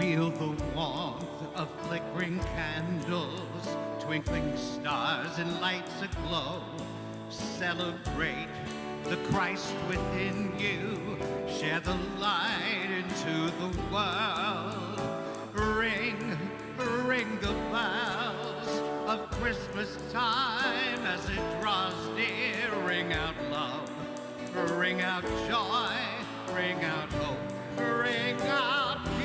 Feel the warmth of flickering candles, twinkling stars and lights aglow. Celebrate the Christ within you. Share the light into the world. Ring, ring the bells of Christmas time as it draws near. Ring out love, ring out joy, ring out hope, ring out peace.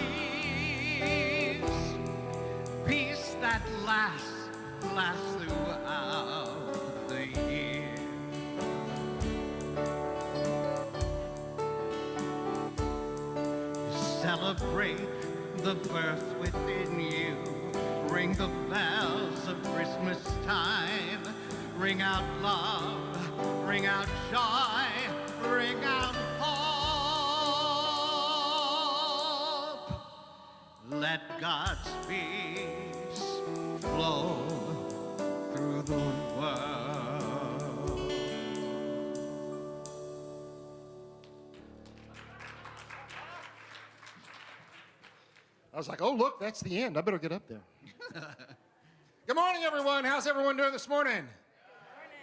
Peace that lasts throughout the year. Celebrate the birth within you. Ring the bells of Christmas time. Ring out love, ring out joy, ring out hope. Let God's peace flow through the world. I was like, oh, look, that's the end. I better get up there. Good morning, everyone. How's everyone doing this morning?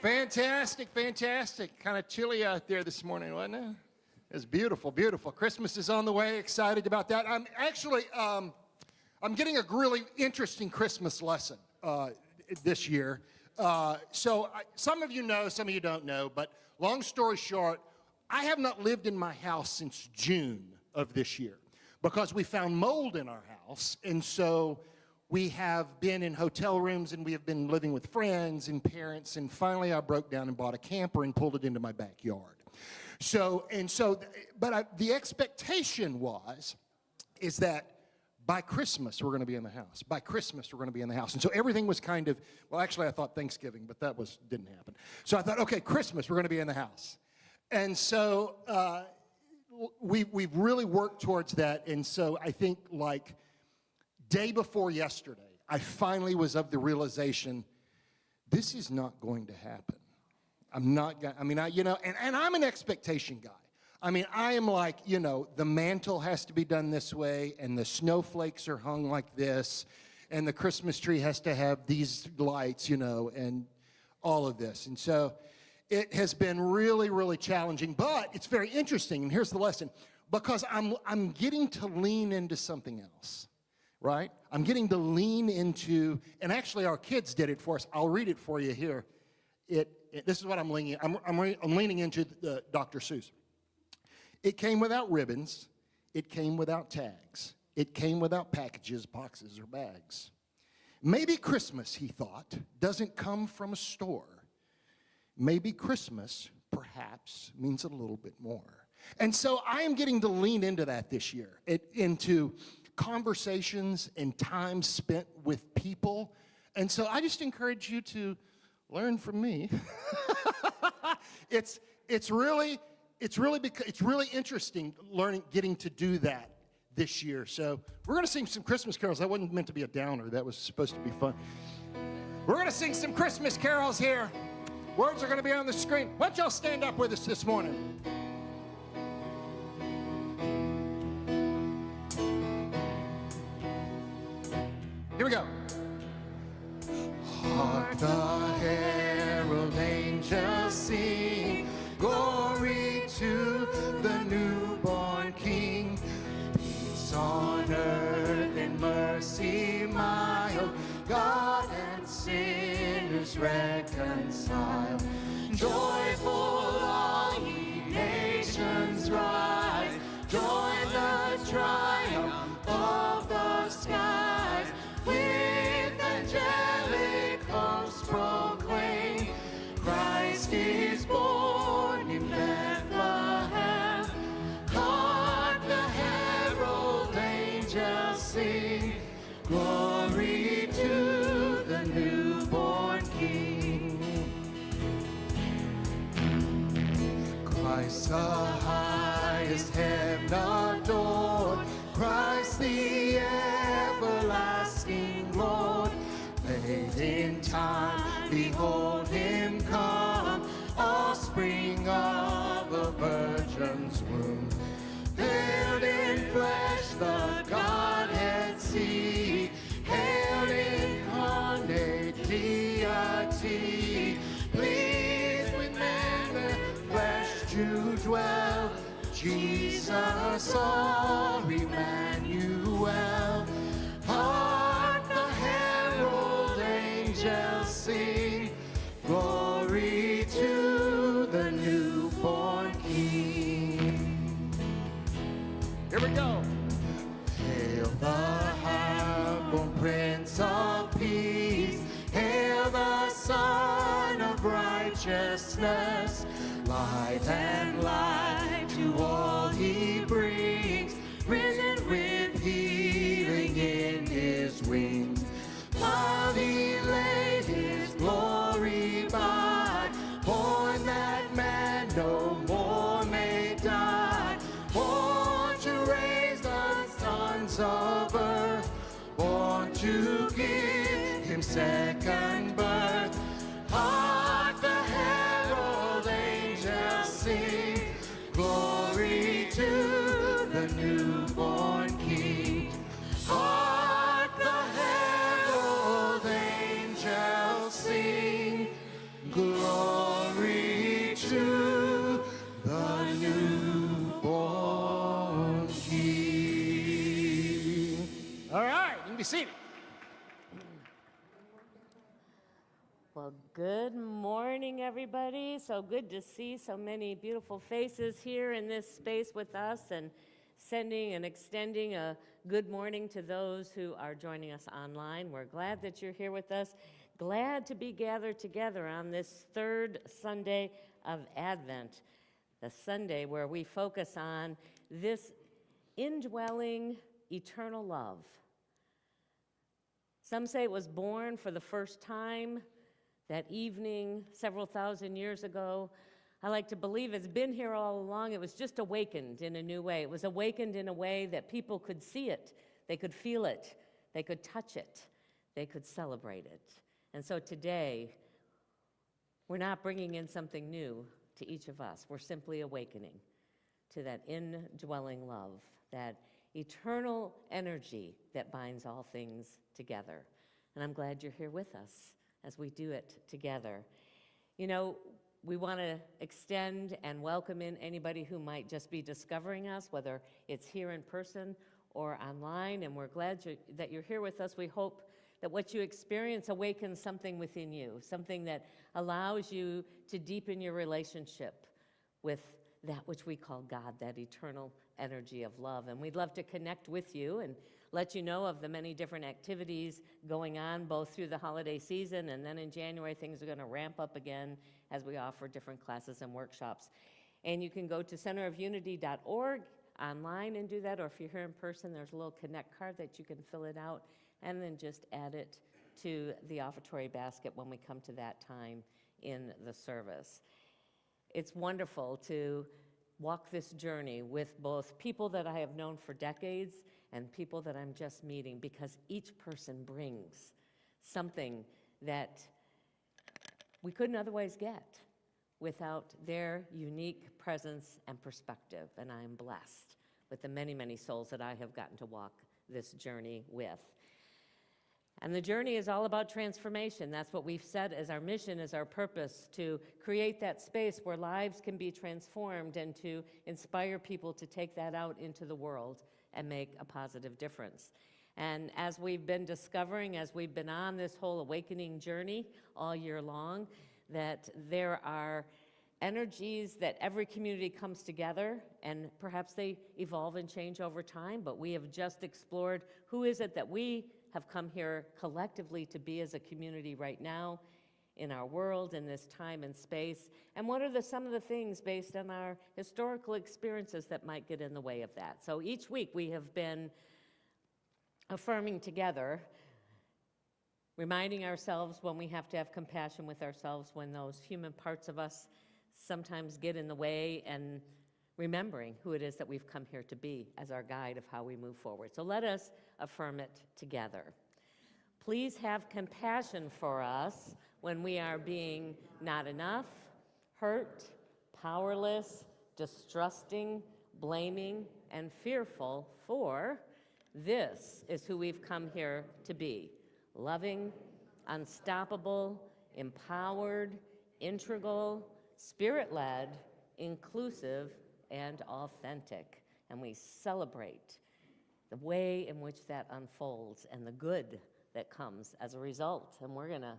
Fantastic, fantastic. Kind of chilly out there this morning, wasn't it? It's beautiful, beautiful. Christmas is on the way. Excited about that. I'm actually, I'm getting a really interesting Christmas lesson this year. Some of you know, some of you don't know, but long story short, I have not lived in my house since June of this year because we found mold in our house, and so we have been in hotel rooms and we have been living with friends and parents, and finally I broke down and bought a camper and pulled it into my backyard. The expectation is that by Christmas we're going to be in the house. By Christmas we're going to be in the house. And so everything was kind of, well, actually I thought Thanksgiving, but that didn't happen. So I thought, okay, Christmas we're going to be in the house. And so we've really worked towards that. And so I think like day before yesterday, I finally was of the realization, this is not going to happen. I'm not going, and I'm an expectation guy. I mean, I am like, the mantle has to be done this way, and the snowflakes are hung like this, and the Christmas tree has to have these lights, and all of this. And so it has been really, really challenging, but it's very interesting, and here's the lesson, because I'm getting to lean into something else. Right? I'm getting to lean into, and actually our kids did it for us. I'll read it for you here. This is what I'm leaning. I'm leaning into the Dr. Seuss. It came without ribbons. It came without tags. It came without packages, boxes, or bags. Maybe Christmas, he thought, doesn't come from a store. Maybe Christmas, perhaps, means a little bit more. And so I am getting to lean into that this year, into conversations and time spent with people. And so I just encourage you to learn from me. It's really interesting getting to do that this year. So we're going to sing some Christmas carols. That wasn't meant to be a downer. That was supposed to be fun. We're going to sing some Christmas carols here. Words are going to be on the screen. Why don't y'all stand up with us this morning? Here we go. Hark the herald angels sing, glory to the newborn King. Peace on earth and mercy mild, God and sinners reconciled. Joyful all ye nations rise, join the triumph of the skies. With angelic hosts proclaim, Christ is born in Bethlehem. Hark the herald angels sing, glory to the newborn King. Christ the highest heaven adored, Christ the everlasting Lord. Late in time, behold him come, offspring of a virgin's womb. Veiled in flesh, the Godhead us all, Emmanuel. Hark the herald angels sing, glory to the newborn King. Here we go. Hail the high-born Prince of Peace, hail the Son of Righteousness. Light and life to all he brings, risen with healing in his wings. While he laid his glory by, born that man no more may die, born to raise the sons of earth, born to give him second birth. Hark the herald angels sing, glory to the newborn King. Hark the herald angels sing, glory to the newborn King. All right, you can be seated. Well, good morning, everybody. So good to see so many beautiful faces here in this space with us, and sending and extending a good morning to those who are joining us online. We're glad that you're here with us. Glad to be gathered together on this third Sunday of Advent, the Sunday where we focus on this indwelling eternal love. Some say it was born for the first time that evening several thousand years ago. I like to believe it's been here all along. It was just awakened in a new way. It was awakened in a way that people could see it, they could feel it, they could touch it, they could celebrate it. And so today, we're not bringing in something new to each of us. We're simply awakening to that indwelling love, that eternal energy that binds all things together. And I'm glad you're here with us as we do it together. You know, we want to extend and welcome in anybody who might just be discovering us, whether it's here in person or online, and we're glad that you're here with us. We hope that what you experience awakens something within you, something that allows you to deepen your relationship with that which we call God, that eternal energy of love. And we'd love to connect with you and let you know of the many different activities going on both through the holiday season, and then in January things are going to ramp up again as we offer different classes and workshops. And you can go to centerofunity.org online and do that, or if you're here in person, there's a little connect card that you can fill it out and then just add it to the offertory basket when we come to that time in the service. It's wonderful to walk this journey with both people that I have known for decades and people that I'm just meeting, because each person brings something that we couldn't otherwise get without their unique presence and perspective. And I'm blessed with the many, many souls that I have gotten to walk this journey with. And the journey is all about transformation. That's what we've set as our mission, as our purpose, to create that space where lives can be transformed and to inspire people to take that out into the world and make a positive difference. And as we've been discovering, as we've been on this whole awakening journey all year long, that there are energies that every community comes together, and perhaps they evolve and change over time, but we have just explored who is it that we have come here collectively to be as a community right now in our world, in this time and space, and what are some of the things based on our historical experiences that might get in the way of that. So each week we have been affirming together, reminding ourselves when we have to have compassion with ourselves, when those human parts of us sometimes get in the way, and remembering who it is that we've come here to be as our guide of how we move forward. So let us affirm it together. Please have compassion for us when we are being not enough, hurt, powerless, distrusting, blaming, and fearful, for this is who we've come here to be: loving, unstoppable, empowered, integral, spirit-led, inclusive, and authentic. and we celebrate the way in which that unfolds and the good that comes as a result. And we're going to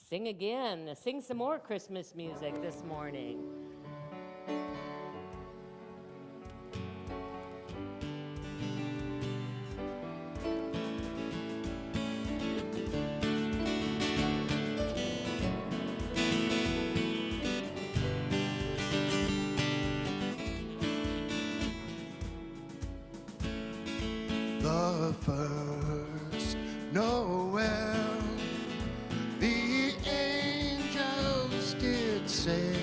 sing again, sing some more Christmas music this morning. The first Noel, the angels did say,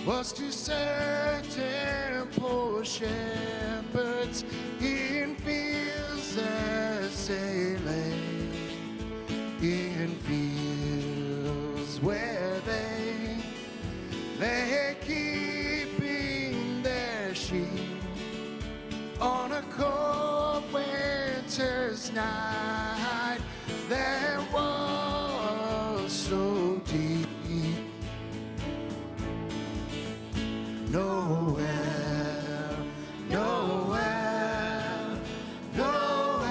was to certain poor shepherds in fields as they lay, in fields where they lay keeping their sheep on a cold winter's night that was so deep. Noel, Noel, Noel,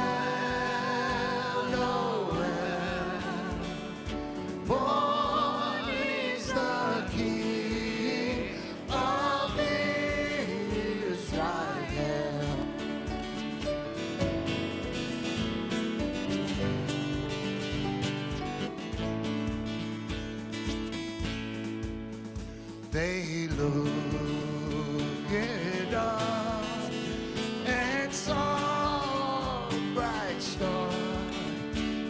Noel, born is the King of Israel. They looked up and saw a bright star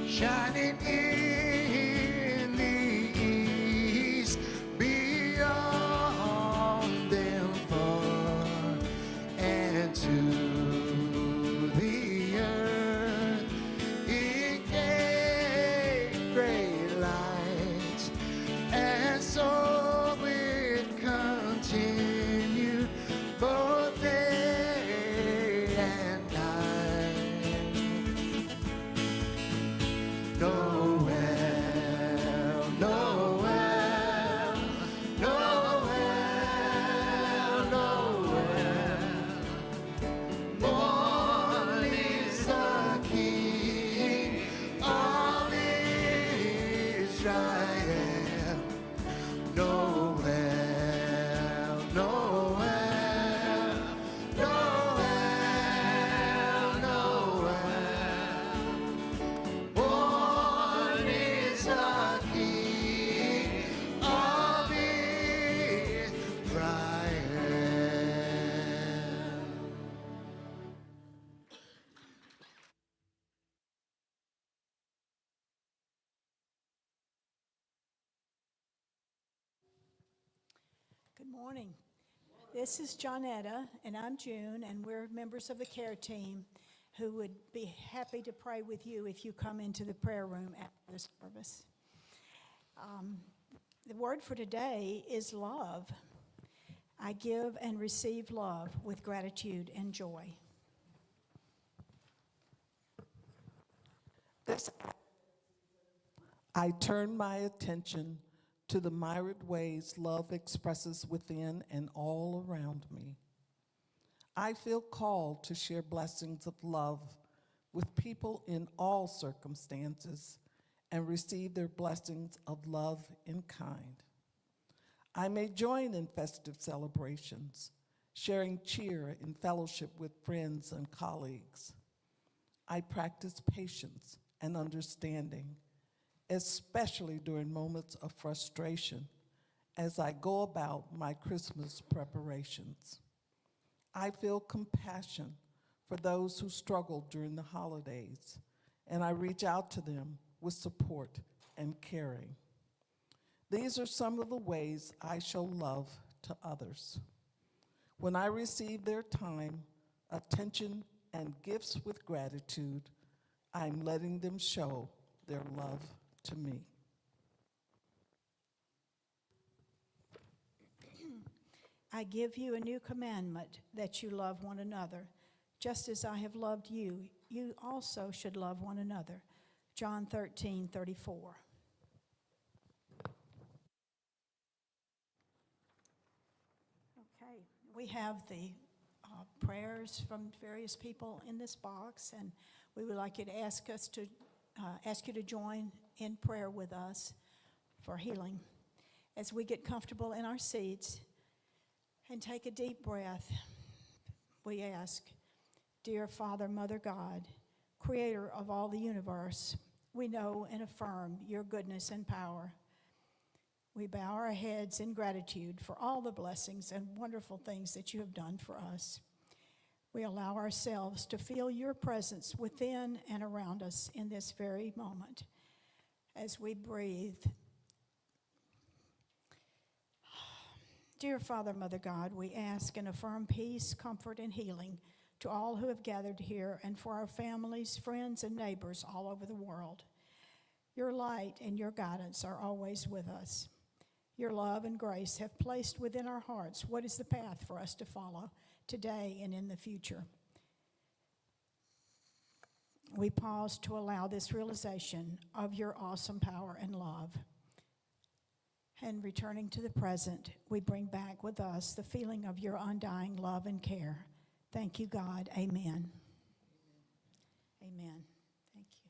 shining in the east, beyond them far, and to the earth it gave great light, and so continued both day and night. Noel, Noel, Noel, Noel, born is the King of Israel. Noel, Noel, Noel, Noel, born is the King of Israel. Good morning. This is Johnetta, and I'm June, and we're members of the care team who would be happy to pray with you if you come into the prayer room after the service. The word for today is love. I give and receive love with gratitude and joy. I turn my attention to the myriad ways love expresses within and all around me. I feel called to share blessings of love with people in all circumstances and receive their blessings of love in kind. I may join in festive celebrations, sharing cheer and fellowship with friends and colleagues. I practice patience and understanding, especially during moments of frustration as I go about my Christmas preparations. I feel compassion for those who struggle during the holidays, and I reach out to them with support and caring. These are some of the ways I show love to others. When I receive their time, attention, and gifts with gratitude, I'm letting them show their love to me. I give you a new commandment, that you love one another. Just as I have loved you, you also should love one another. John 13:34. Okay, we have the prayers from various people in this box, and we would like you to ask you to join in prayer with us for healing. As we get comfortable in our seats and take a deep breath, we ask, dear Father, Mother God, creator of all the universe, we know and affirm your goodness and power. We bow our heads in gratitude for all the blessings and wonderful things that you have done for us. We allow ourselves to feel your presence within and around us in this very moment as we breathe. Dear Father, Mother God, we ask and affirm peace, comfort, and healing to all who have gathered here and for our families, friends, and neighbors all over the world. Your light and your guidance are always with us. Your love and grace have placed within our hearts what is the path for us to follow today and in the future. We pause to allow this realization of your awesome power and love. And returning to the present, we bring back with us the feeling of your undying love and care. Thank you, God. Amen. Amen. Thank you.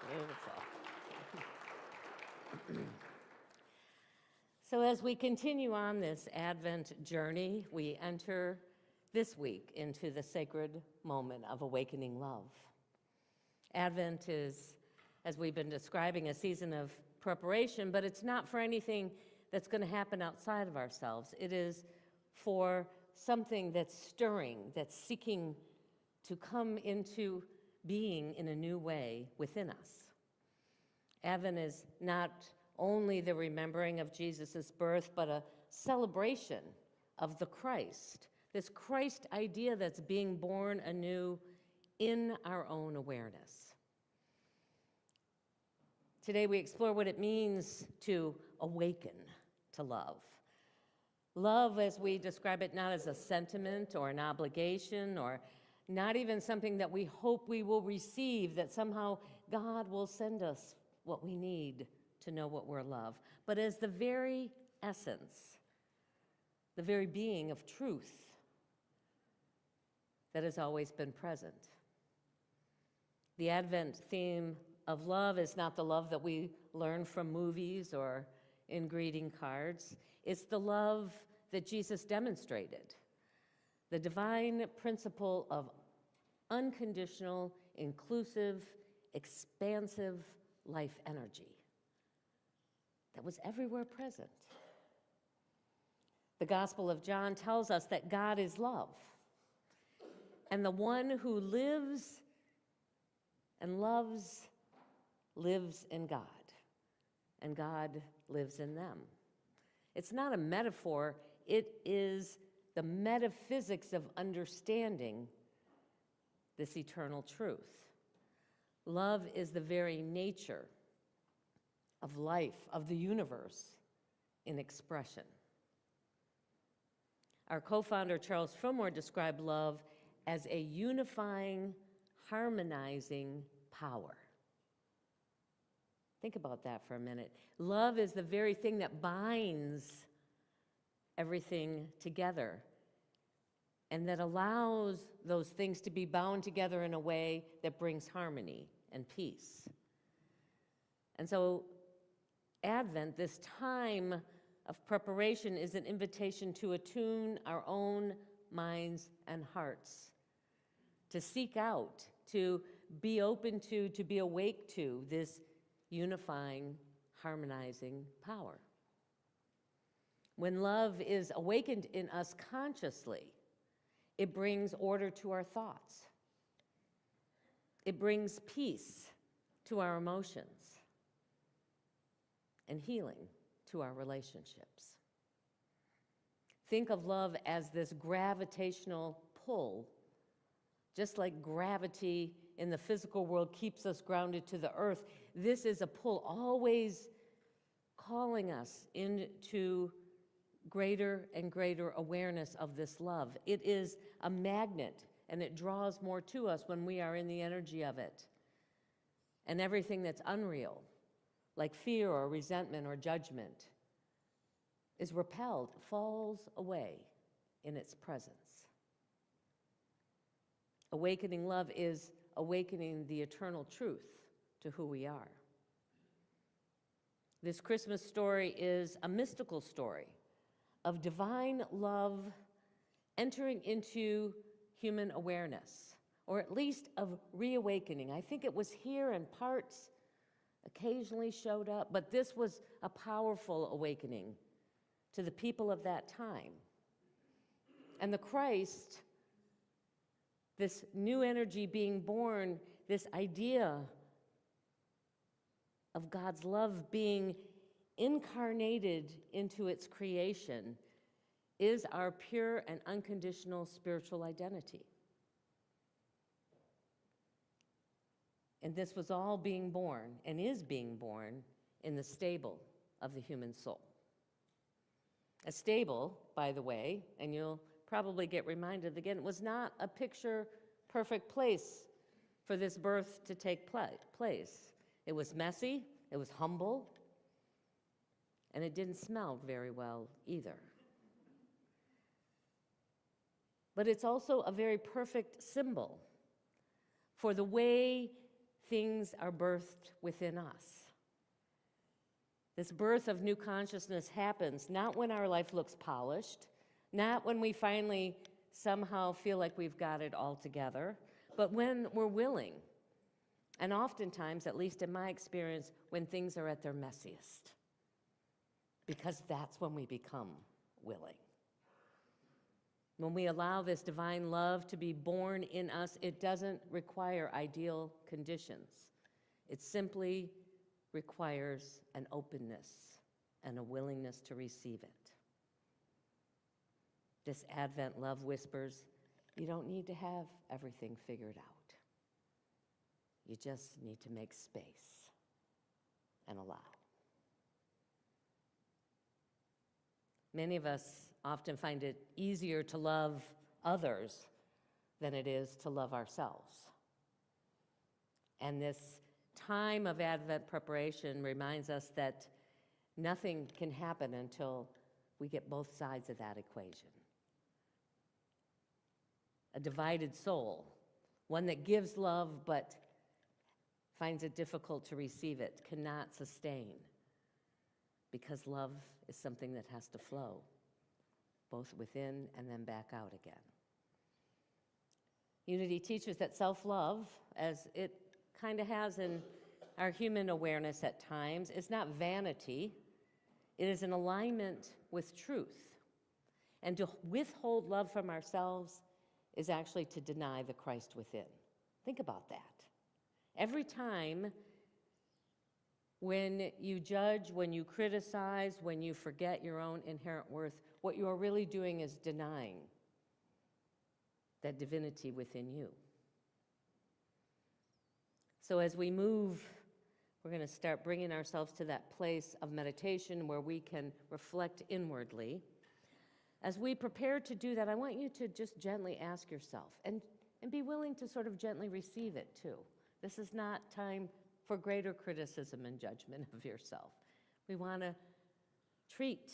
Beautiful. So as we continue on this Advent journey, we enter this week into the sacred moment of awakening love. Advent is, as we've been describing, a season of preparation, but it's not for anything that's going to happen outside of ourselves. It is for something that's stirring, that's seeking to come into being in a new way within us. Advent is not only the remembering of Jesus' birth, but a celebration of the Christ, this Christ idea that's being born anew in our own awareness. Today we explore what it means to awaken to love. Love, as we describe it, not as a sentiment or an obligation or not even something that we hope we will receive, that somehow God will send us what we need to know what we're loved, but as the very essence, the very being of truth that has always been present. The Advent theme of love is not the love that we learn from movies or in greeting cards. It's the love that Jesus demonstrated, the divine principle of unconditional, inclusive, expansive life energy that was everywhere present. The Gospel of John tells us that God is love, and the one who lives and loves lives in God, and God lives in them. It's not a metaphor, it is the metaphysics of understanding this eternal truth. Love is the very nature of life, of the universe, in expression. Our co-founder, Charles Fillmore, described love as a unifying, harmonizing power. Think about that for a minute. Love is the very thing that binds everything together and that allows those things to be bound together in a way that brings harmony and peace. And so Advent, this time of preparation, is an invitation to attune our own minds and hearts, to seek out, to be open to be awake to this unifying, harmonizing power. When love is awakened in us consciously, it brings order to our thoughts. It brings peace to our emotions and healing to our relationships. Think of love as this gravitational pull, just like gravity in the physical world keeps us grounded to the earth. This is a pull, always calling us into greater and greater awareness of this love. It is a magnet, and it draws more to us when we are in the energy of it. And everything that's unreal, like fear or resentment or judgment, is repelled, falls away in its presence. Awakening love is awakening the eternal truth to who we are. This Christmas story is a mystical story of divine love entering into human awareness, or at least of reawakening. I think it was here in parts, occasionally showed up, but this was a powerful awakening to the people of that time. And the Christ, this new energy being born, this idea of God's love being incarnated into its creation, is our pure and unconditional spiritual identity. And this was all being born, and is being born, in the stable of the human soul. A stable, by the way, and you'll probably get reminded again, was not a picture-perfect place for this birth to take place. It was messy, it was humble, and it didn't smell very well either. But it's also a very perfect symbol for the way things are birthed within us. This birth of new consciousness happens not when our life looks polished, not when we finally somehow feel like we've got it all together, but when we're willing. And oftentimes, at least in my experience, when things are at their messiest, because that's when we become willing. When we allow this divine love to be born in us, it doesn't require ideal conditions. It simply requires an openness and a willingness to receive it. This Advent love whispers, you don't need to have everything figured out. You just need to make space and allow. Many of us often find it easier to love others than it is to love ourselves. And this time of Advent preparation reminds us that nothing can happen until we get both sides of that equation. A divided soul, one that gives love but finds it difficult to receive it, cannot sustain, because love is something that has to flow, both within and then back out again. Unity teaches that self-love, as it kind of has in our human awareness at times, is not vanity. It is an alignment with truth. And to withhold love from ourselves is actually to deny the Christ within. Think about that. Every time when you judge, when you criticize, when you forget your own inherent worth, what you are really doing is denying that divinity within you. So as we move, we're going to start bringing ourselves to that place of meditation where we can reflect inwardly. As we prepare to do that, I want you to just gently ask yourself and be willing to sort of gently receive it too. This is not time for greater criticism and judgment of yourself. We want to treat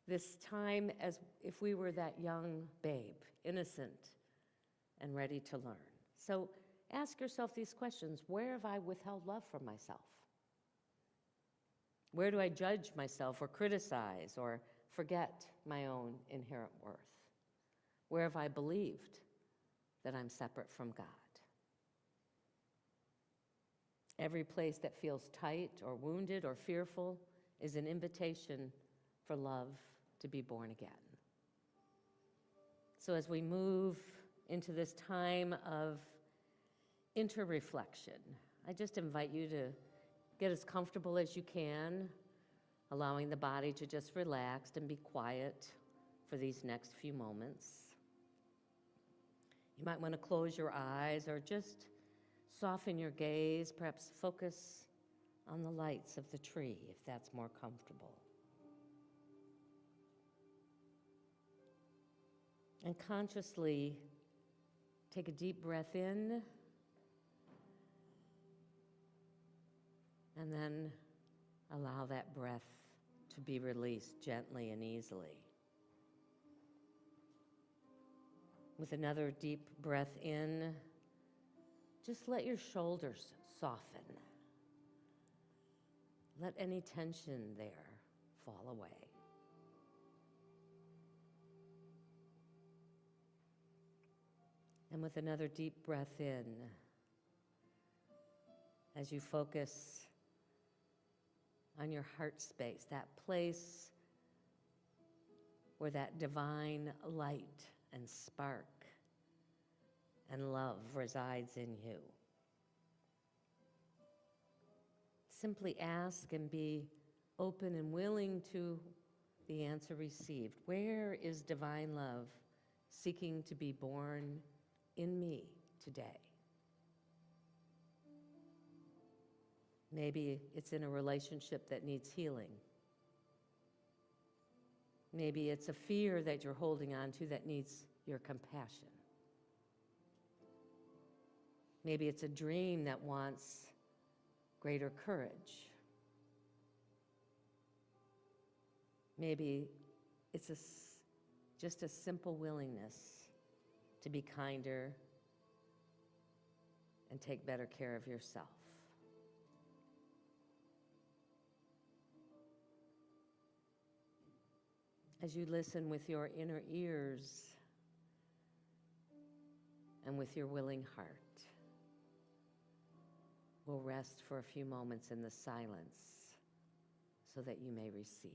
this time as if we were that young babe, innocent and ready to learn. So ask yourself these questions. Where have I withheld love from myself? Where do I judge myself or criticize or forget my own inherent worth? Where have I believed that I'm separate from God? Every place that feels tight or wounded or fearful is an invitation for love to be born again. So as we move into this time of inter-reflection, I just invite you to get as comfortable as you can, allowing the body to just relax and be quiet for these next few moments. You might want to close your eyes or just soften your gaze, perhaps focus on the lights of the tree if that's more comfortable. And consciously take a deep breath in and then allow that breath to be released gently and easily. With another deep breath in, just let your shoulders soften. Let any tension there fall away. And with another deep breath in, as you focus on your heart space, that place where that divine light and spark and love resides in you. Simply ask and be open and willing to the answer received. Where is divine love seeking to be born in me today? Maybe it's in a relationship that needs healing. Maybe it's a fear that you're holding on to that needs your compassion. Maybe it's a dream that wants greater courage. Maybe it's just a simple willingness to be kinder and take better care of yourself. As you listen with your inner ears and with your willing heart, we'll rest for a few moments in the silence so that you may receive.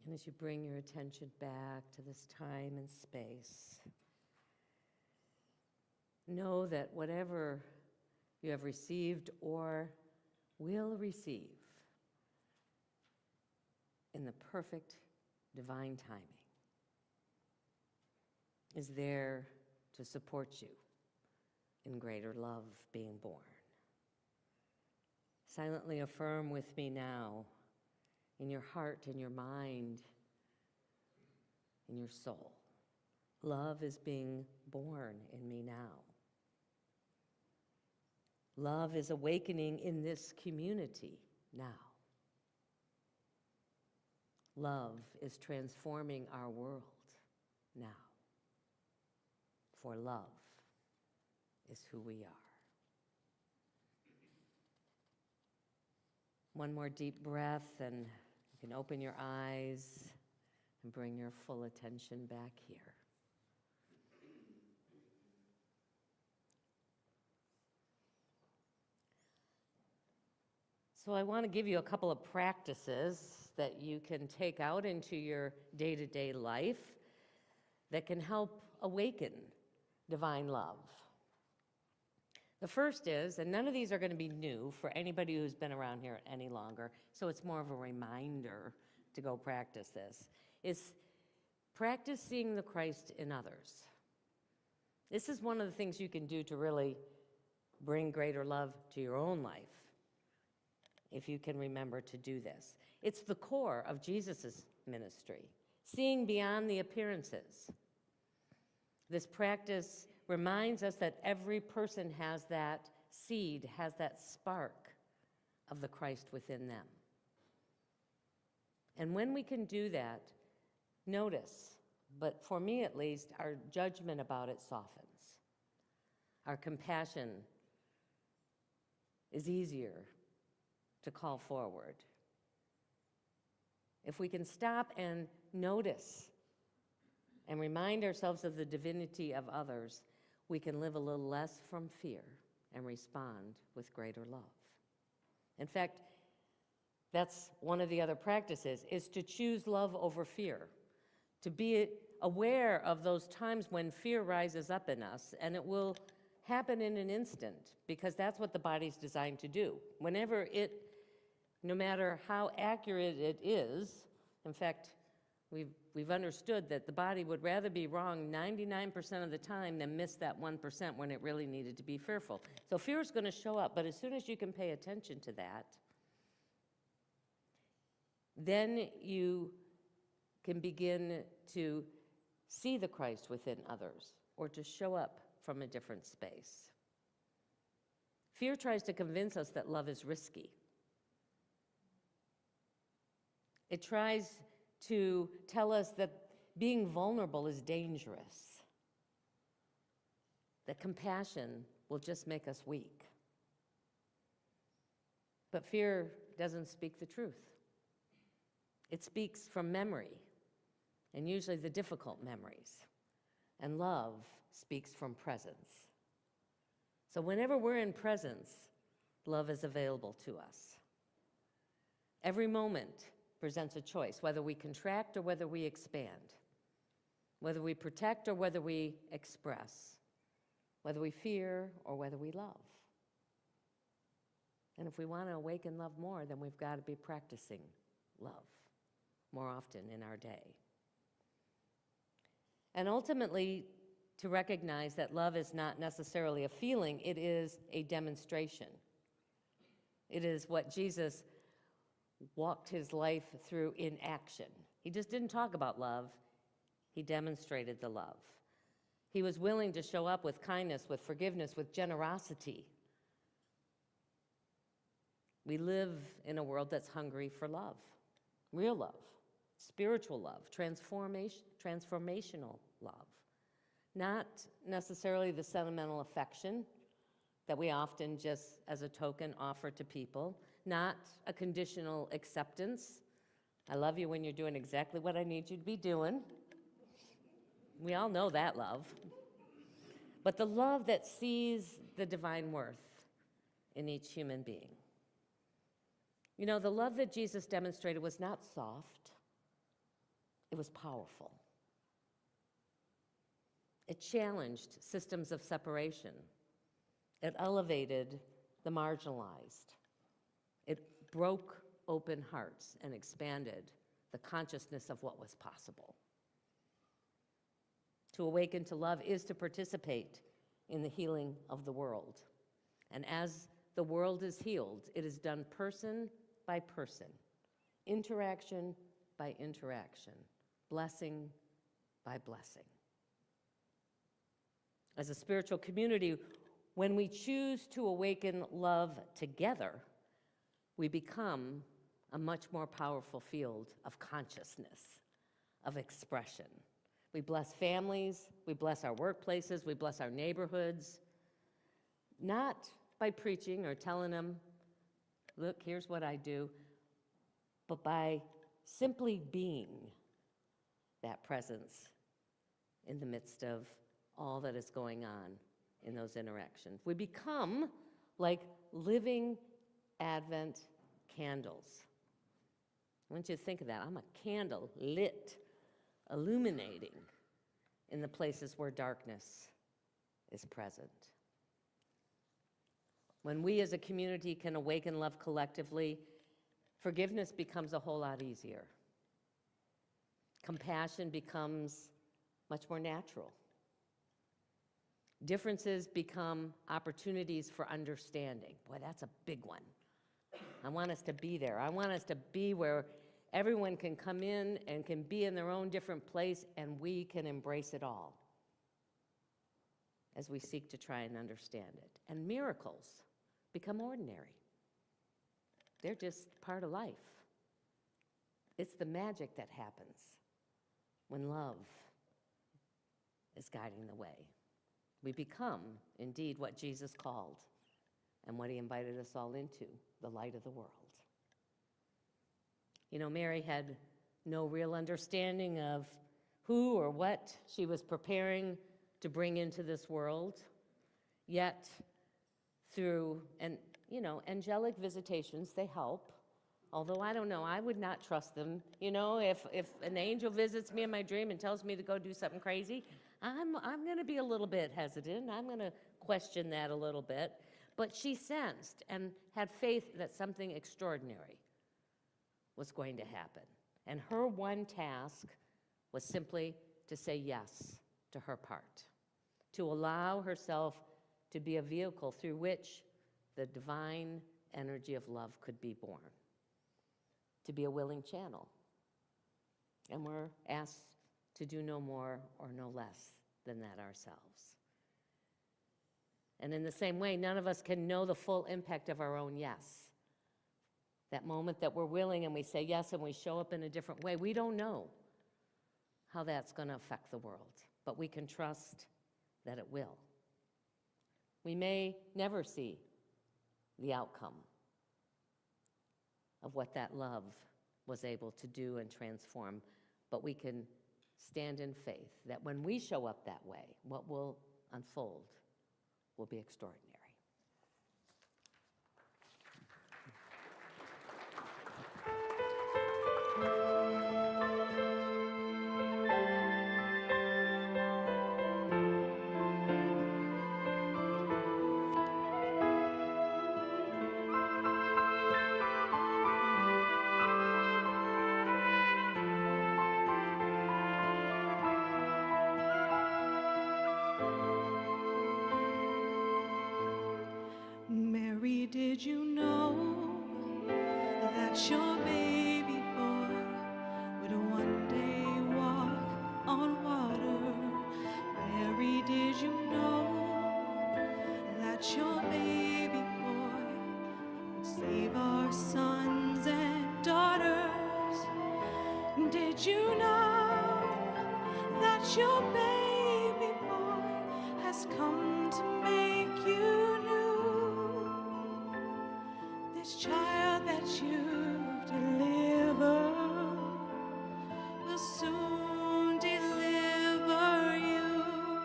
And as you bring your attention back to this time and space, know that whatever you have received or will receive in the perfect divine timing is there to support you in greater love being born. Silently affirm with me now, in your heart, in your mind, in your soul. Love is being born in me now. Love is awakening in this community now. Love is transforming our world now. For love is who we are. One more deep breath, and you can open your eyes and bring your full attention back here. So I want to give you a couple of practices that you can take out into your day-to-day life that can help awaken divine love. The first is, and none of these are going to be new for anybody who's been around here any longer, so it's more of a reminder to go practice this, is practice seeing the Christ in others. This is one of the things you can do to really bring greater love to your own life, if you can remember to do this. It's the core of Jesus' ministry, seeing beyond the appearances. This practice reminds us that every person has that seed, has that spark of the Christ within them. And when we can do that, notice, but for me at least, our judgment about it softens. Our compassion is easier to call forward. If we can stop and notice and remind ourselves of the divinity of others, we can live a little less from fear and respond with greater love. In fact, that's one of the other practices, is to choose love over fear, to be aware of those times when fear rises up in us, and it will happen in an instant, because that's what the body's designed to do. Whenever it, no matter how accurate it is, in fact, we've understood that the body would rather be wrong 99% of the time than miss that 1% when it really needed to be fearful. So fear is going to show up, but as soon as you can pay attention to that, then you can begin to see the Christ within others, or to show up from a different space. Fear tries to convince us that love is risky. It tries to tell us that being vulnerable is dangerous, that compassion will just make us weak. But fear doesn't speak the truth. It speaks from memory, and usually the difficult memories. And love speaks from presence. So whenever we're in presence, love is available to us. Every moment presents a choice, whether we contract or whether we expand, whether we protect or whether we express, whether we fear or whether we love. And if we want to awaken love more, then we've got to be practicing love more often in our day. And ultimately, to recognize that love is not necessarily a feeling, it is a demonstration. It is what Jesus walked his life through in action. He just didn't talk about love, he demonstrated the love. He was willing to show up with kindness, with forgiveness, with generosity. We live in a world that's hungry for love, real love, spiritual love, transformational love. Not necessarily the sentimental affection that we often just as a token offer to people, not a conditional acceptance. I love you when you're doing exactly what I need you to be doing. We all know that love. But the love that sees the divine worth in each human being. You know, the love that Jesus demonstrated was not soft, it was powerful. It challenged systems of separation. It elevated the marginalized. It broke open hearts and expanded the consciousness of what was possible. To awaken to love is to participate in the healing of the world. And as the world is healed, it is done person by person, interaction by interaction, blessing by blessing. As a spiritual community, When we choose to awaken love together, we become a much more powerful field of consciousness, of expression. We bless families, we bless our workplaces, we bless our neighborhoods, not by preaching or telling them, look, here's what I do, but by simply being that presence in the midst of all that is going on in those interactions. We become like living Advent candles. I want you to think of that. I'm a candle lit, illuminating in the places where darkness is present. When we as a community can awaken love collectively, forgiveness becomes a whole lot easier. Compassion becomes much more natural. Differences become opportunities for understanding. Boy, that's a big one. I want us to be there. I want us to be where everyone can come in and can be in their own different place, and we can embrace it all as we seek to try and understand it. And miracles become ordinary. They're just part of life. It's the magic that happens when love is guiding the way. We become, indeed, what Jesus called and what he invited us all into, the light of the world. You know, Mary had no real understanding of who or what she was preparing to bring into this world, yet through, angelic visitations, they help. Although I don't know, I would not trust them. You know, if an angel visits me in my dream and tells me to go do something crazy, I'm going to be a little bit hesitant. I'm going to question that a little bit. But she sensed and had faith that something extraordinary was going to happen. And her one task was simply to say yes to her part, to allow herself to be a vehicle through which the divine energy of love could be born, to be a willing channel. And we're asked to do no more or no less than that ourselves. And in the same way, none of us can know the full impact of our own yes. That moment that we're willing and we say yes and we show up in a different way, we don't know how that's going to affect the world, but we can trust that it will. We may never see the outcome of what that love was able to do and transform, but we can stand in faith that when we show up that way, what will unfold will be extraordinary. Mary, did you know that your baby boy would one day walk on water? Mary, did you know that your baby boy would save our sons and daughters? Did you know that your baby boy has come to make you new? This child that you deliver will soon deliver you.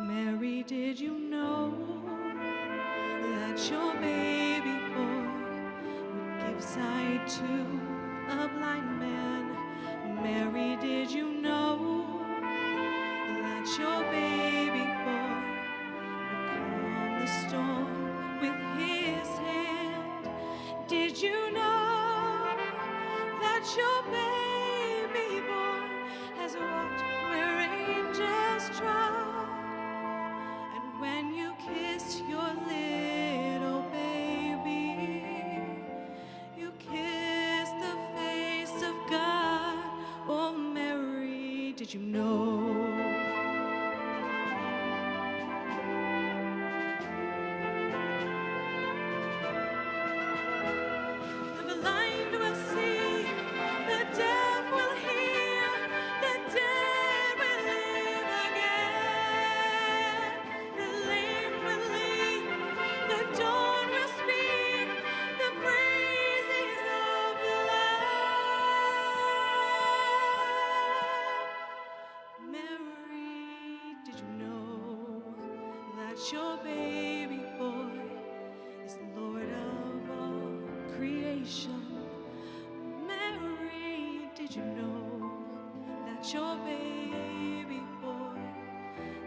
Mary, did you know that your baby boy would give sight to a blind man? Mary, did you know that your baby boy would calm the storm with his hand? Did you know that your baby boy has walked where angels trod? And when you kiss your little baby, you kiss the face of God. Oh, Mary, did you know? nation. Mary, did you know that your baby boy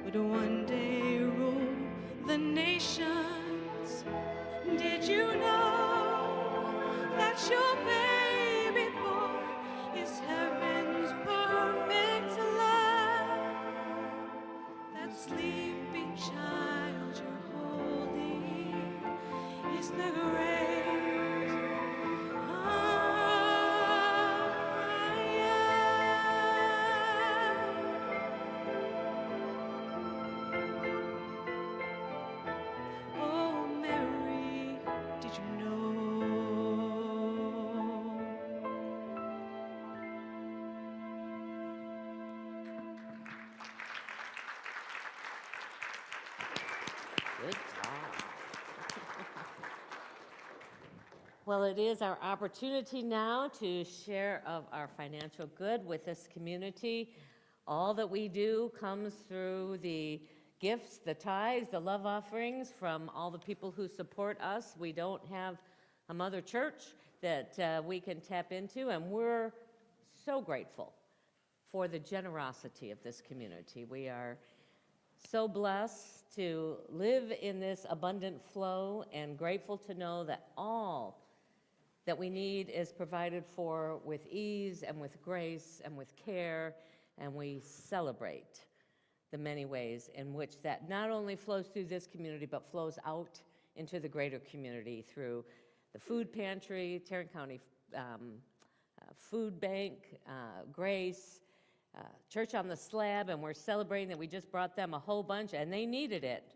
would one day rule the nations? Did you know that your baby boy is heaven's perfect lamb? That sleeping child you're holding is the great I am. Oh, Mary, did you know? Good job. Well, it is our opportunity now to share of our financial good with this community. All that we do comes through the gifts, the tithes, the love offerings from all the people who support us. We don't have a mother church that we can tap into, and we're so grateful for the generosity of this community. We are so blessed to live in this abundant flow and grateful to know that all that we need is provided for with ease and with grace and with care, and we celebrate the many ways in which that not only flows through this community but flows out into the greater community through the food pantry, Tarrant County Food Bank, Grace, Church on the Slab, and we're celebrating that we just brought them a whole bunch, and they needed it.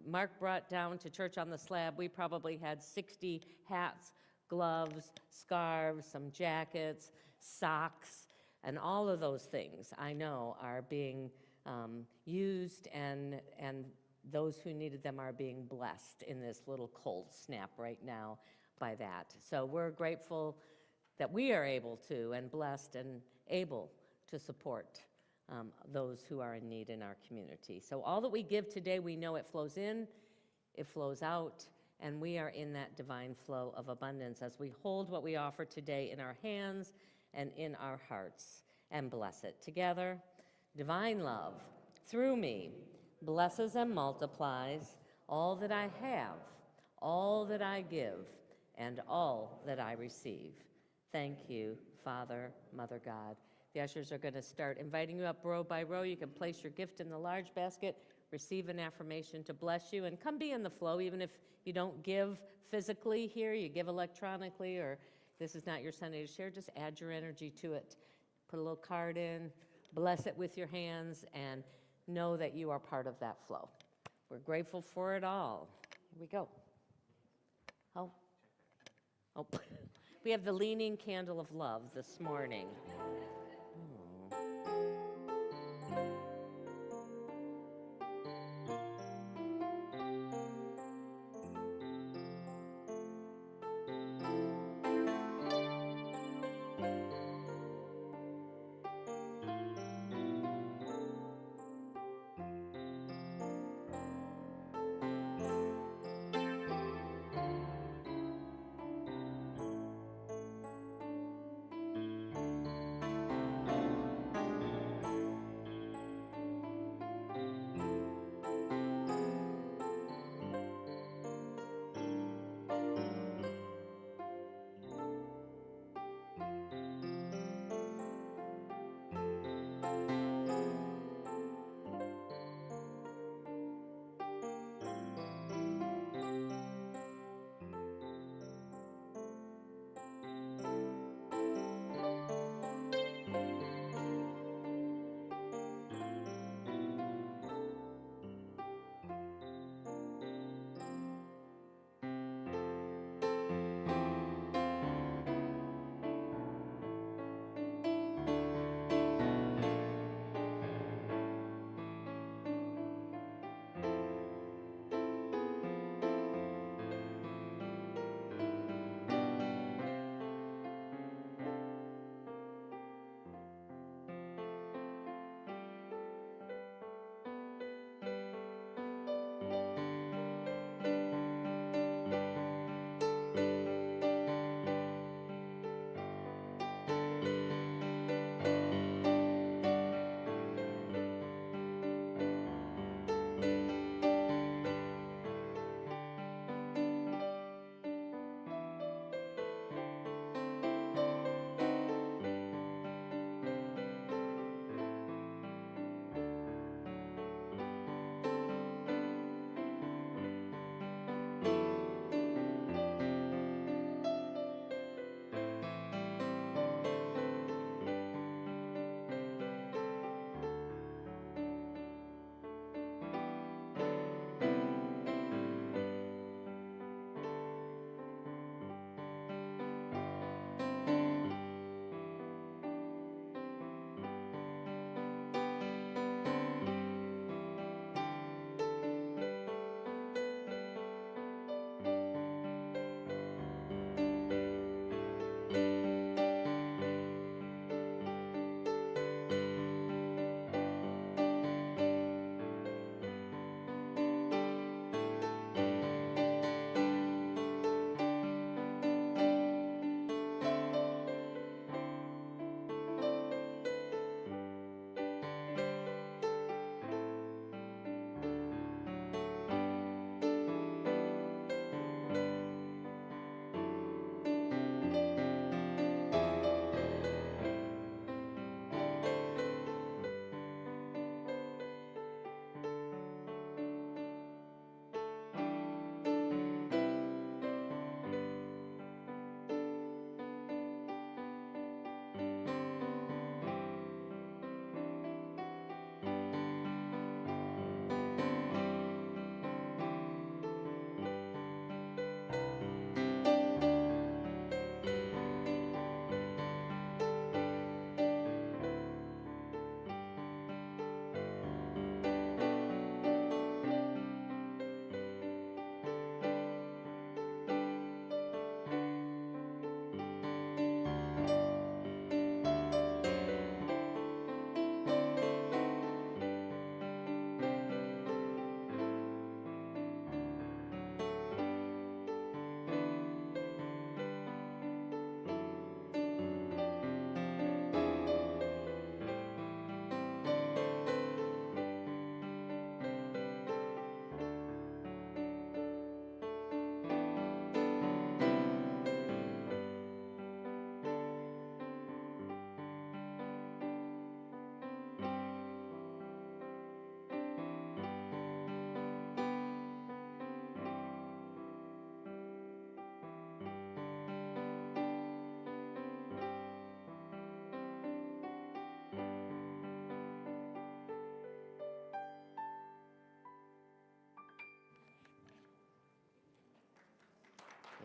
Mark brought down to Church on the Slab, we probably had 60 hats, gloves, scarves, some jackets, socks, and all of those things I know are being used, and those who needed them are being blessed in this little cold snap right now by that. So we're grateful that we are able to, and blessed and able to support those who are in need in our community. So all that we give today, we know it flows in, it flows out, and we are in that divine flow of abundance as we hold what we offer today in our hands and in our hearts and bless it together. Divine love, through me, blesses and multiplies all that I have, all that I give, and all that I receive. Thank you, Father, Mother God. The ushers are going to start inviting you up row by row. You can place your gift in the large basket, receive an affirmation to bless you, and come be in the flow. Even if you don't give physically here, you give electronically, or this is not your Sunday to share, just add your energy to it. Put a little card in, bless it with your hands, and know that you are part of that flow. We're grateful for it all. Here we go. Oh. We have the leaning candle of love this morning.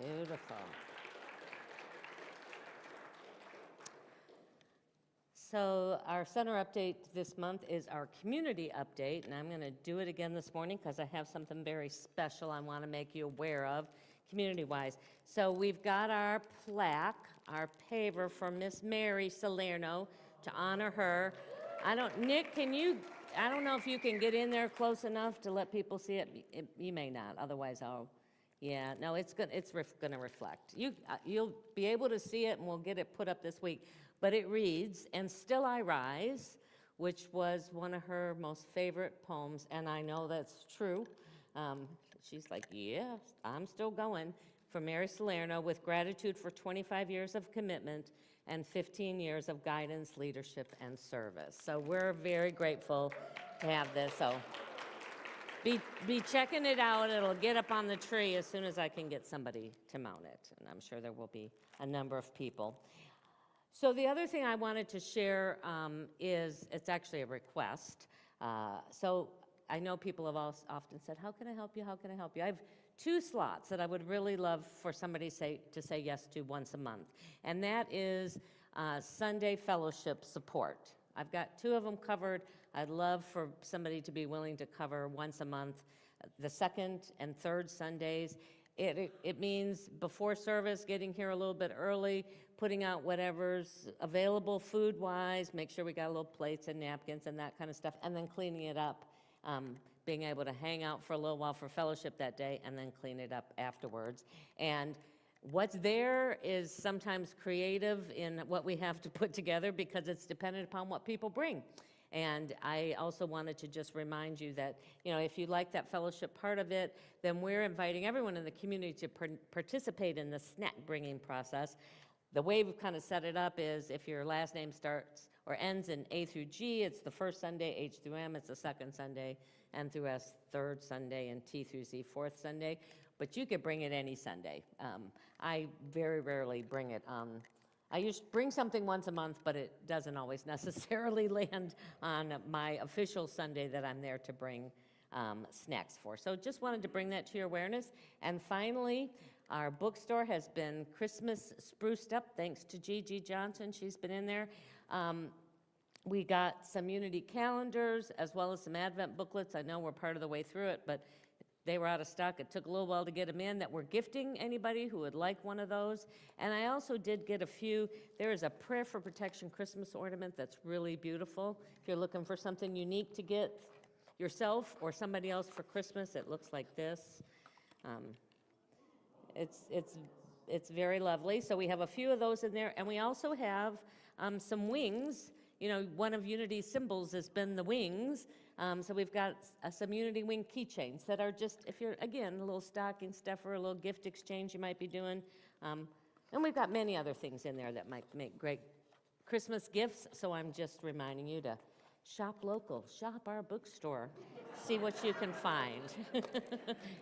Beautiful. So our center update this month is our community update, and I'm going to do it again this morning because I have something very special I want to make you aware of community-wise. So we've got our plaque, our paver for Miss Mary Salerno to honor her. Nick, I don't know if you can get in there close enough to let people see it. You may not, otherwise yeah, no, it's going to reflect. You'll be able to see it, and we'll get it put up this week. But it reads, "And Still I Rise," which was one of her most favorite poems, and I know that's true. She's like, yeah, I'm still going. For Mary Salerno, with gratitude for 25 years of commitment and 15 years of guidance, leadership, and service. So we're very grateful to have this. So be checking it out. It'll get up on the tree as soon as I can get somebody to mount it, and I'm sure there will be a number of people. So the other thing I wanted to share is, it's actually a request. So I know people have often said, how can I help you, how can I help you? I have 2 slots that I would really love for somebody to say yes to once a month, and that is Sunday fellowship support. I've got 2 of them covered. I'd love for somebody to be willing to cover once a month, the 2nd and 3rd Sundays. It means before service, getting here a little bit early, putting out whatever's available food-wise, make sure we got little plates and napkins and that kind of stuff, and then cleaning it up, being able to hang out for a little while for fellowship that day and then clean it up afterwards. And what's there is sometimes creative in what we have to put together because it's dependent upon what people bring. And I also wanted to just remind you that, if you like that fellowship part of it, then we're inviting everyone in the community to participate in the snack bringing process. The way we've kind of set it up is if your last name starts or ends in A through G, it's the first Sunday, H through M, it's the second Sunday, N through S, third Sunday, and T through Z, fourth Sunday. But you could bring it any Sunday. I very rarely bring it on. I used to bring something once a month, but it doesn't always necessarily land on my official Sunday that I'm there to bring snacks for. So just wanted to bring that to your awareness. And finally, our bookstore has been Christmas spruced up, thanks to Gigi Johnson. She's been in there. We got some Unity calendars as well as some Advent booklets. I know we're part of the way through it, but they were out of stock. It took a little while to get them in, that we're gifting anybody who would like one of those. And I also did get a few. There is a Prayer for Protection Christmas ornament that's really beautiful. If you're looking for something unique to get yourself or somebody else for Christmas, it looks like this. It's very lovely. So we have a few of those in there, and we also have some wings. One of Unity's symbols has been the wings. So we've got some Unity wing keychains that are just, if you're, again, a little stocking stuffer, a little gift exchange you might be doing. And we've got many other things in there that might make great Christmas gifts. So I'm just reminding you to shop local, shop our bookstore, see what you can find.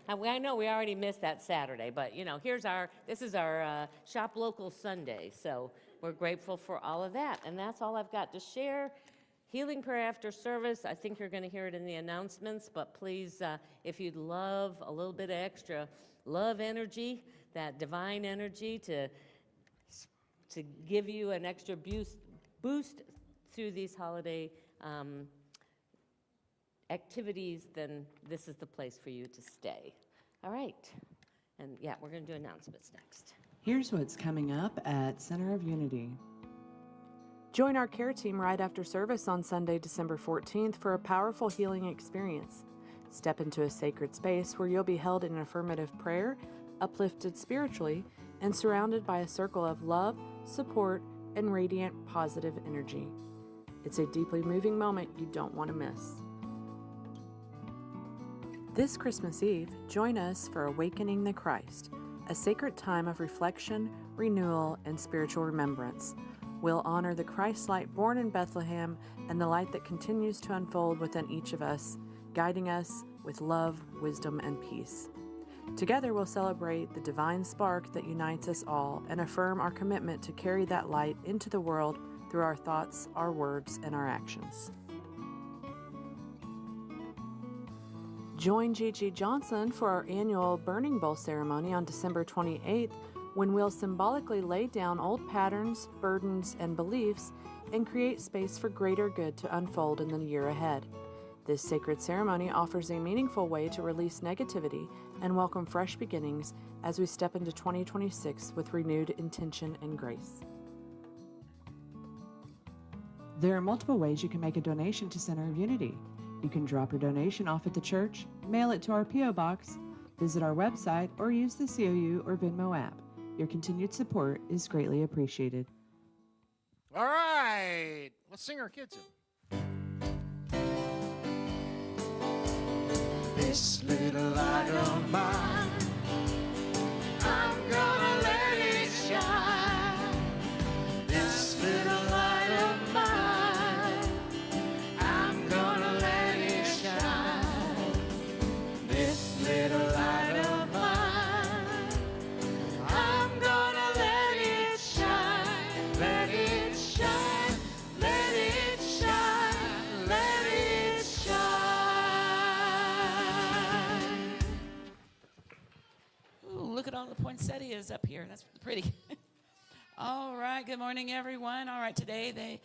I know we already missed that Saturday, but this is our Shop Local Sunday. So we're grateful for all of that. And that's all I've got to share. Healing prayer after service, I think you're going to hear it in the announcements, but please, if you'd love a little bit of extra love energy, that divine energy to give you an extra boost through these holiday activities, then this is the place for you to stay. All right. And yeah, we're going to do announcements next. Here's what's coming up at Center of Unity. Join our care team right after service on Sunday, December 14th for a powerful healing experience. Step into a sacred space where you'll be held in affirmative prayer, uplifted spiritually, and surrounded by a circle of love, support, and radiant positive energy. It's a deeply moving moment you don't want to miss. This Christmas Eve, join us for Awakening the Christ, a sacred time of reflection, renewal, and spiritual remembrance. We'll honor the Christ light born in Bethlehem and the light that continues to unfold within each of us, guiding us with love, wisdom, and peace. Together we'll celebrate the divine spark that unites us all and affirm our commitment to carry that light into the world through our thoughts, our words, and our actions. Join Gigi Johnson for our annual Burning Bowl ceremony on December 28th, when we'll symbolically lay down old patterns, burdens, and beliefs and create space for greater good to unfold in the year ahead. This sacred ceremony offers a meaningful way to release negativity and welcome fresh beginnings as we step into 2026 with renewed intention and grace. There are multiple ways you can make a donation to Center of Unity. You can drop your donation off at the church, mail it to our P.O. Box, visit our website, or use the COU or Venmo app. Your continued support is greatly appreciated. All right, let's sing our kids in. This little light of mine, I'm gonna let it shine. This little light of mine, I'm gonna let it shine. This little light of mine, I'm gonna let it shine. Let it shine, let it shine, let it shine. Ooh, look at all the poinsettias up here. That's pretty. All right, good morning, everyone. All right, today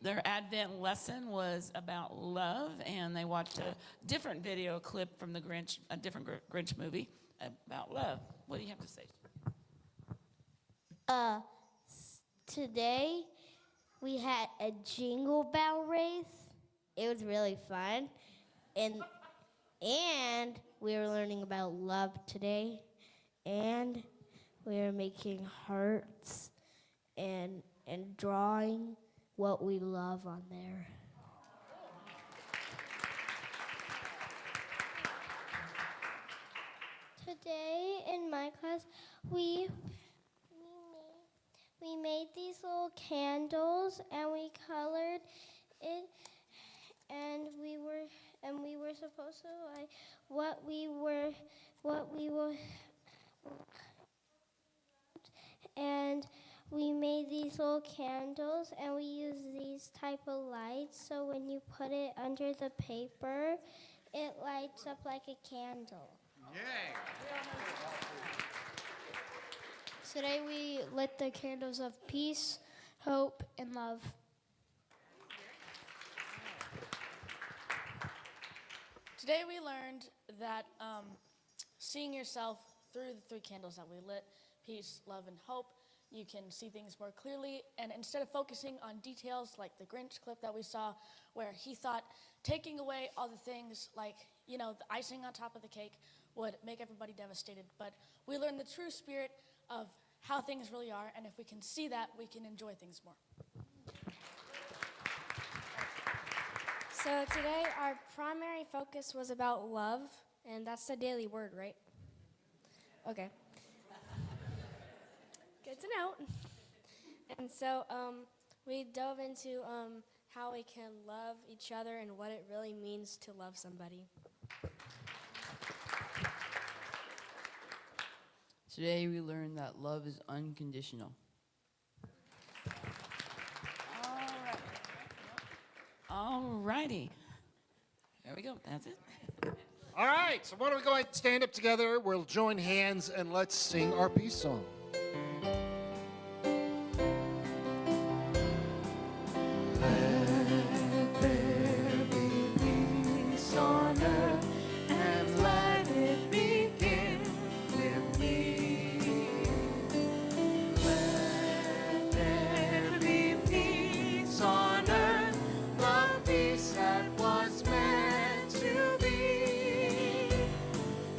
their Advent lesson was about love, and they watched a different video clip from the Grinch, a different Grinch movie about love. What do you have to say? Today we had a jingle bell race. It was really fun. And we were learning about love today. And we were making hearts and drawing what we love on there. Today in my class we made these little candles and we colored it, and we were supposed to like what we were and we made these little candles, and we used these type of lights, so when you put it under the paper it lights up like a candle. Yay! Today we lit the candles of peace, hope, and love. Today we learned that seeing yourself through the three candles that we lit, peace, love, and hope, you can see things more clearly. And instead of focusing on details like the Grinch clip that we saw, where he thought taking away all the things like, the icing on top of the cake would make everybody devastated. But we learned the true spirit of how things really are, and if we can see that, we can enjoy things more. So today our primary focus was about love, and that's the daily word, right? Okay. Good to know. And so we dove into how we can love each other and what it really means to love somebody. Today we learned that love is unconditional. All righty. There we go. That's it. All right, so why don't we go ahead and stand up together? We'll join hands and let's sing our peace song. Let there be peace on earth, and let it begin with me. Let there be peace on earth, the peace that was meant to be.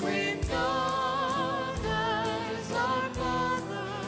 With God as our Father,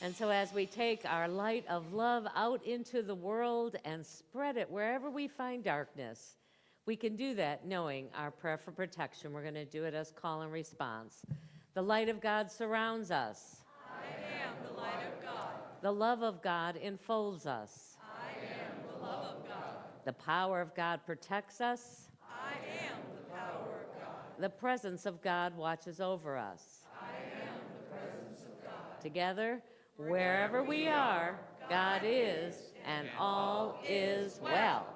And so as we take our light of love out into the world and spread it wherever we find darkness, we can do that knowing our prayer for protection. We're going to do it as call and response. The light of God surrounds us. I am the light of God. The love of God enfolds us. I am the love of God. The power of God protects us. I am the power of God. The presence of God watches over us. I am the presence of God. Together, wherever we are, God is, and all is well.